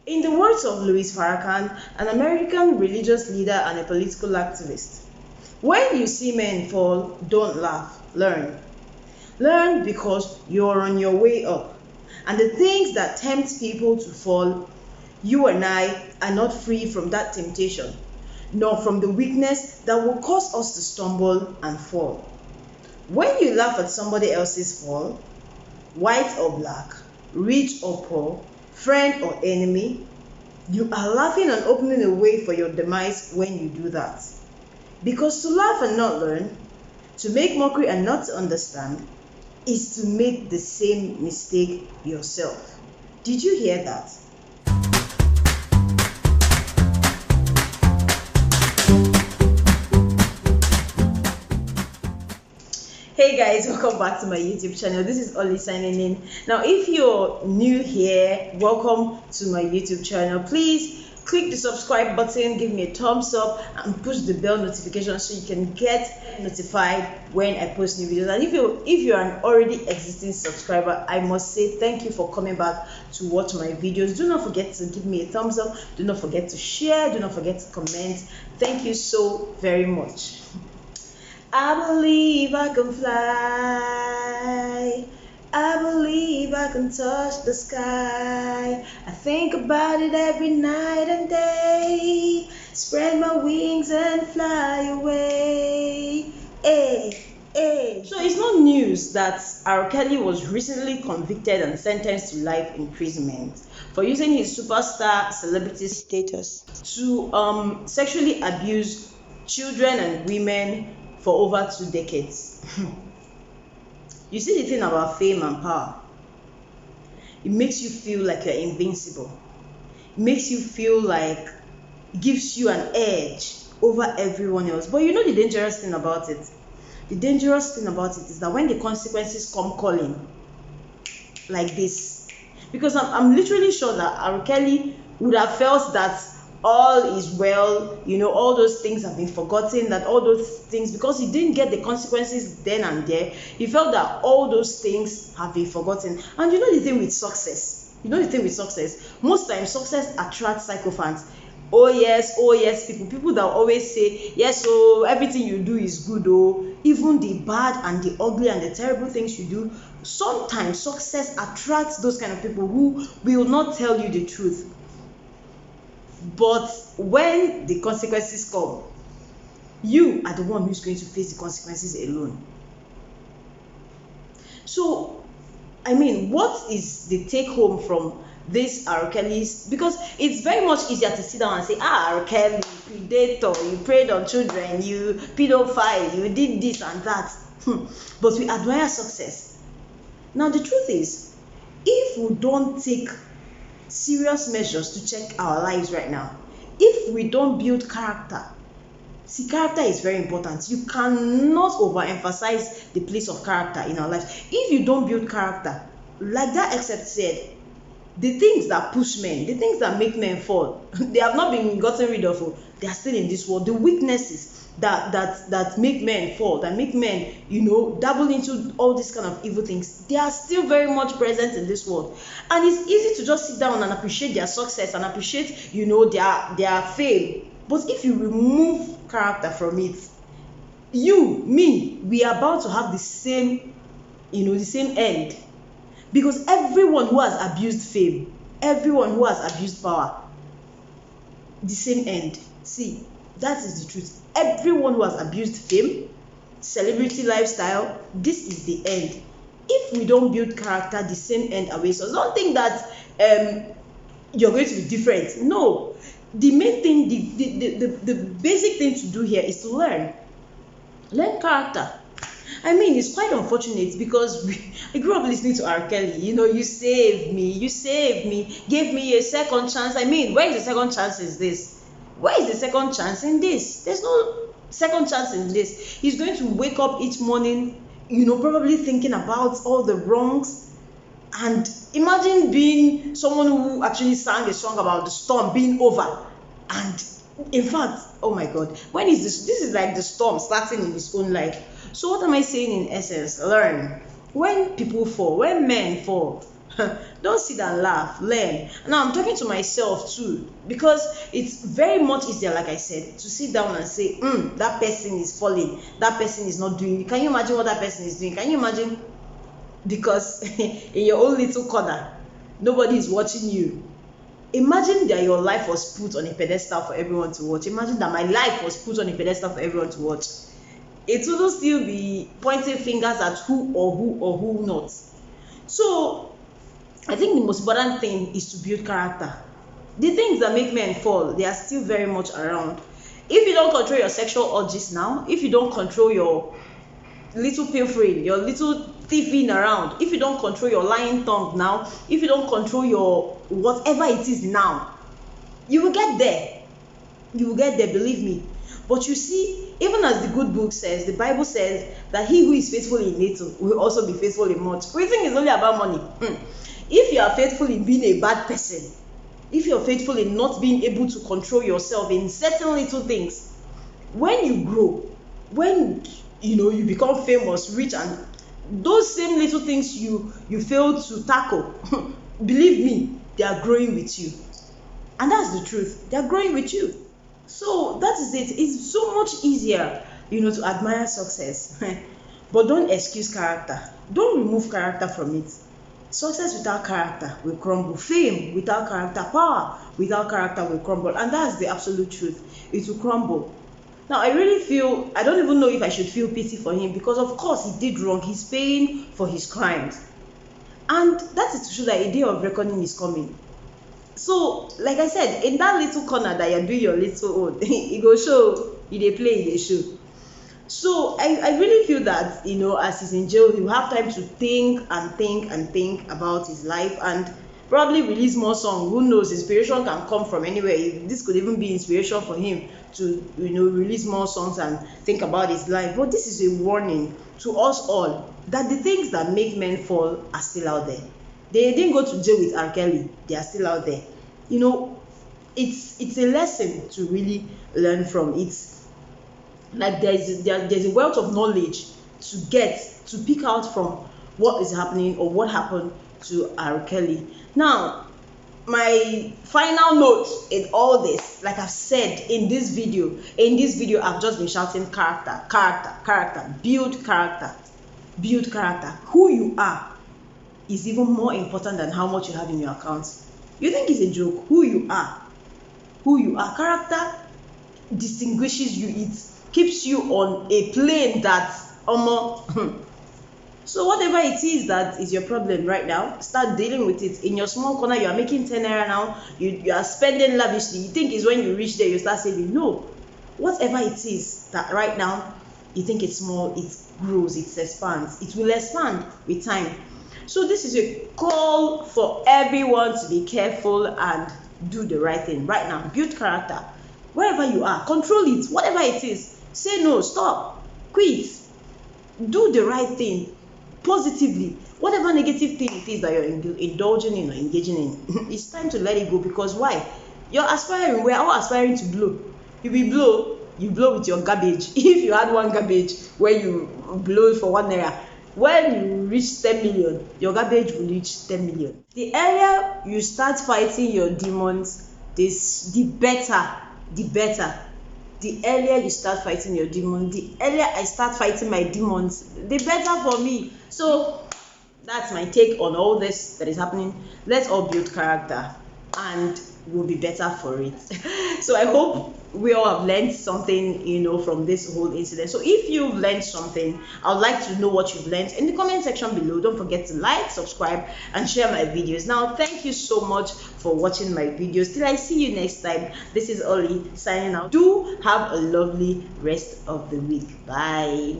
In the words of Louis Farrakhan, an American religious leader and a political activist, when you see men fall, don't laugh, learn. Learn because you're on your way up. And the things that tempt people to fall, you and I are not free from that temptation, nor from the weakness that will cause us to stumble and fall. When you laugh at somebody else's fall, white or black, rich or poor, friend or enemy, you are laughing and opening a way for your demise when you do that. Because to laugh and not learn, to make mockery and not to understand, is to make the same mistake yourself. Did you hear that? Hey guys, welcome back to my YouTube channel. This is Ollie signing in. Now, if you're new here, welcome to my YouTube channel. Please click the subscribe button, give me a thumbs up, and push the bell notification so you can get notified when I post new videos. And if you're an already existing subscriber, I must say thank you for coming back to watch my videos. Do not forget to give me a thumbs up. Do not forget to share. Do not forget to comment. Thank you so very much. I believe I can fly. I believe I can touch the sky. I think about it every night and day. Spread my wings and fly away. Hey, hey. So it's not news that R. Kelly was recently convicted and sentenced to life imprisonment for using his superstar celebrity status to sexually abuse children and women for over 2 decades. You see the thing about fame and power, it makes you feel like you're invincible. It makes you feel like it gives you an edge over everyone else. But you know the dangerous thing about it? The dangerous thing about it is that when the consequences come calling like this, because I'm literally sure that R. Kelly would have felt that all is well, all those things have been forgotten, that all those things, because he didn't get the consequences then and there, he felt that all those things have been forgotten. And you know the thing with success, most times success attracts sycophants. Oh yes, people that always say, yes, so everything you do is good, oh, even the bad and the ugly and the terrible things you do, sometimes success attracts those kind of people who will not tell you the truth. But when the consequences come, you are the one who's going to face the consequences alone. So, what is the take home from this R. Kelly's? Because it's very much easier to sit down and say, R. Kelly, predator, you preyed on children, you pedophile, you did this and that. But we admire success. Now, the truth is, if we don't take serious measures to check our lives right now, if we don't build character, see, character is very important. You cannot overemphasize the place of character in our lives. If you don't build character, like that excerpt said, the things that push men, the things that make men fall, they have not been gotten rid of. They are still in this world. The weaknesses that make men fall, that make men, dabble into all these kind of evil things, they are still very much present in this world. And it's easy to just sit down and appreciate their success and appreciate, their fame. But if you remove character from it, we are about to have the same end. Because everyone who has abused fame, everyone who has abused power, the same end. See, that is the truth. Everyone who has abused fame, celebrity lifestyle, this is the end. If we don't build character, the same end awaits us. Don't think that you're going to be different. No. The main thing, the basic thing to do here is to learn character. It's quite unfortunate because I grew up listening to R. Kelly. You saved me, gave me a second chance. Where is the second chance in this? Where is the second chance in this? There's no second chance in this. He's going to wake up each morning, probably thinking about all the wrongs. And imagine being someone who actually sang a song about the storm being over. And in fact, oh my God, when is this? This is like the storm starting in his own life. So what am I saying in essence? Learn. When people fall, when men fall, Don't sit and laugh, learn. Now I'm talking to myself too, because it's very much easier, like I said, to sit down and say, that person is falling, that person is not doing. Can you imagine what that person is doing? Can you imagine? Because in your own little corner, nobody is watching you. Imagine that your life was put on a pedestal for everyone to watch. Imagine that my life was put on a pedestal for everyone to watch. It wouldn't still be pointing fingers at who or who not. So I think the most important thing is to build character. The things that make men fall, they are still very much around. If you don't control your sexual urges now, if you don't control your little pilfering, your little thieving around, if you don't control your lying tongue now, if you don't control your whatever it is now, you will get there. You will get there, believe me. But you see, even as the good book says, the Bible says that he who is faithful in little will also be faithful in much. We think it's only about money. If you are faithful in being a bad person, if you're faithful in not being able to control yourself in certain little things, when you grow, when you become famous, rich, and those same little things you fail to tackle, believe me, they are growing with you. And that's the truth. They are growing with you. So that is it. It's so much easier, to admire success. But don't excuse character. Don't remove character from it. Success without character will crumble. Fame without character, power without character will crumble. And that's the absolute truth. It will crumble. Now, I really feel, I don't even know if I should feel pity for him, because of course he did wrong. He's paying for his crimes. And that is to show that a day of reckoning is coming. So, like I said, in that little corner that you're doing your little own, it go show, they play, they show. So I really feel that, as he's in jail, he'll have time to think about his life, and probably release more songs. Who knows, inspiration can come from anywhere. This could even be inspiration for him to release more songs and think about his life. But this is a warning to us all that the things that make men fall are still out there. They didn't go to jail with R. Kelly. They are still out there. It's a lesson to really learn from. It's like there's a wealth of knowledge to pick out from what is happening or what happened to R. Kelly. Now, my final note in all this, like I've said in this video, I've just been shouting character, build character. Who you are is even more important than how much you have in your account. You think it's a joke? Who you are. Character distinguishes you. It keeps you on a plane that so whatever it is that is your problem right now, start dealing with it. In your small corner, you are making 10 naira now, you are spending lavishly. You think it's when you reach there you start saving. No, whatever it is that right now you think it's small, it grows, it expands. It will expand with time. So this is a call for everyone to be careful and do the right thing right now. Build character. Wherever you are, control it. Whatever it is, say no, stop, quit. Do the right thing positively. Whatever negative thing it is that you're indulging in or engaging in, it's time to let it go. Because why? You're aspiring. We're all aspiring to blow. If you blow with your garbage. If you had one garbage where you blow it for 1 naira, when you reach 10 million, your garbage will reach 10 million. The earlier you start fighting your demons, the better. The earlier you start fighting your demons, the earlier I start fighting my demons, the better for me. So that's my take on all this that is happening. Let's all build character and we'll be better for it. So I hope we all have learned something, from this whole incident. So if you've learned something, I'd like to know what you've learned in the comment section below. Don't forget to like, subscribe, and share my videos. Now, thank you so much for watching my videos. Till I see you next time, this is Oli signing out. Do have a lovely rest of the week. Bye.